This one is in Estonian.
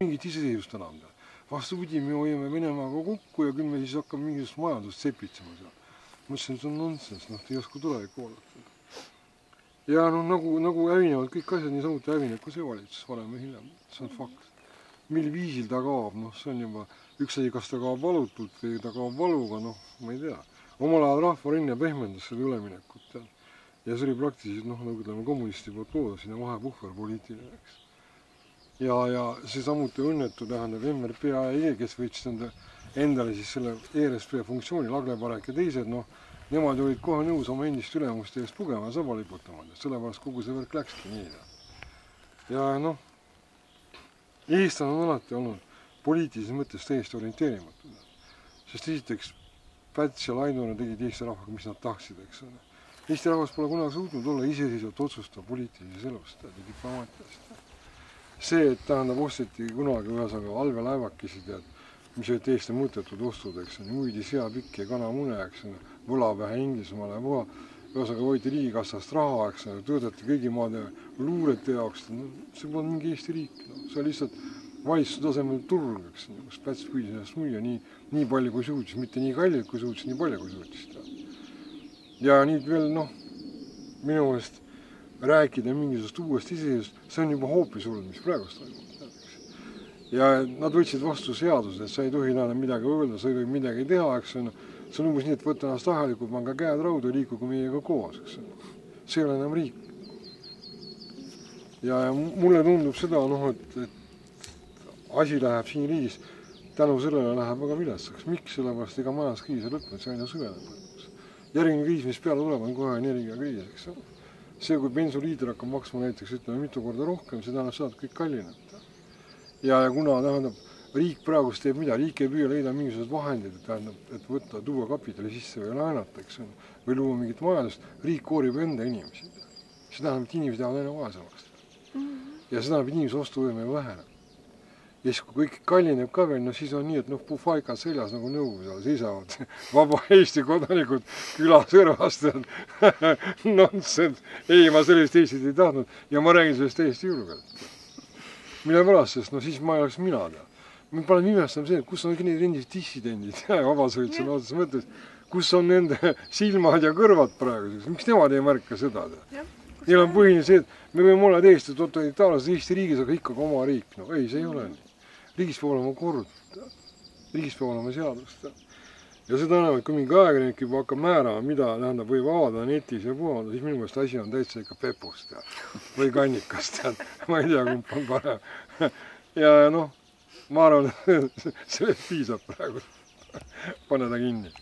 mingit iseseisvust enam. Vastupidi, me hoiame Venemaaga kokku ja küll me siis hakkame mingisugust majandust sepitsema seal. Mõtlesin, see on nonsense, ei osku tulevikku oodata. Ja nagu hävinevad kõik asjad, nii samuti hävineb ka see valitsus varem või hiljem. See on fakt. Mil viisil ta kaob, see on juba üks asi, kas ta kaob valutult või ta kaob valuga, ma ei tea. Omal ajal rahvarinne pehmendas selle üleminekut ja see oli praktiliselt, nagu kommunisti poolt looda, sinna vahepuhver poliitiline, eks. Ja see samuti õnnetu tähendab MRP-AE, kes võttis endale siis selle ERSP funktsiooni, Lagleparek ja teised, nemad olid kohe nõus oma endist ülemuste eest pugema ja saba liputama, sellepärast kogu see värk läkski nii. Ja eestlane on alati olnud poliitilises mõttes täiesti orienteerimatud. Sest esiteks Päts ja Laidune tegid Eesti rahvaga, mis nad tahtsid, eks ole. Eesti rahvas pole kunagi suutnud olla iseseisvalt otsustada poliitilises elust ja diplomaatiast. See, et osteti kunagi ühesõnaga allveelaevakisid, mis olid täiesti mõttetud ostud, eks ole, muidi seapikki ja kanamune, eks ole, võlapähe Inglismaale, ühesõnaga võeti riigikassast raha, eks ole, töötati kõigi maade luurete jaoks, see pole mingi Eesti riik, see on lihtsalt valitsuse tasemel turg, eks ole, kus Päts püüdis ennast müüa nii palju kui suutis, mitte nii kallilt kui suutis, nii palju kui suutis. Ja nüüd veel, minu meelest rääkida mingisugust uuest iseseisvust, see on juba hoopis hull, mis praegust toimub. Ja nad võtsid vastu seadused, et sa ei tohi enam midagi öelda, sa ei tohi midagi teha, eks ole. See on umbes nii, et võtta ennast ahelikult, pange käed rauda ja liikugu meiega koos, eks ole. See ei ole enam riik. Ja mulle tundub seda, et asi läheb siin riigis, tänu sellele läheb väga viletsaks. Miks? Sellepärast ega majanduskriis ei lõpnud, see aina süveneb. Järgmine kriis, mis peale tuleb, on kohe energiakriis, eks ole. See, kui bensuliiter hakkab maksma näiteks, mitu korda rohkem, see tähendab seda, et kõik kallineb. Ja kuna riik praegust teeb mida, riik ei püüa leida mingisugused vahendid, et võtta, tuua kapitali sisse või laenata, eks on, või luua mingit majandust, riik koorib enda inimesi. See tähendab, et inimesed jäävad aina vaesemaks. Ja see tähendab, et inimese ostuvõime väheneb. Ja siis, kui kõik kallineb ka veel, siis on nii, et pufaikad seljas nagu nõukogude seisavad vaba Eesti kodanikud küla kõrvast. Nonsense. Ei, ma sellist Eestit ei tahtnud ja ma räägin sellest täiesti julgelt. Mille pärast, sest siis ma ei oleks mina teha. Me paneme imestama see, kus on need endised dissidendid ja vabasõid sõna otseses mõttes, kus on nende silmad ja kõrvad praegu. Miks nemad ei märka seda? Neil on põhiline see, et me võime olla täiesti totalitaarses Eesti riigis, aga ikkagi oma riik. Ei, see ei ole nii. Riigis peab olema kord, riigis peab olema seadust. Ja seda enam, et kui mingi ajakirjanik juba hakkab määrama, mida võib avada netis ja puhanda, siis minu meelest asi on täitsa ikka pepust või kannikast. Ma ei tea, kumb on parem. Ja ma arvan, sellest piisab praegu. Pane ta kinni.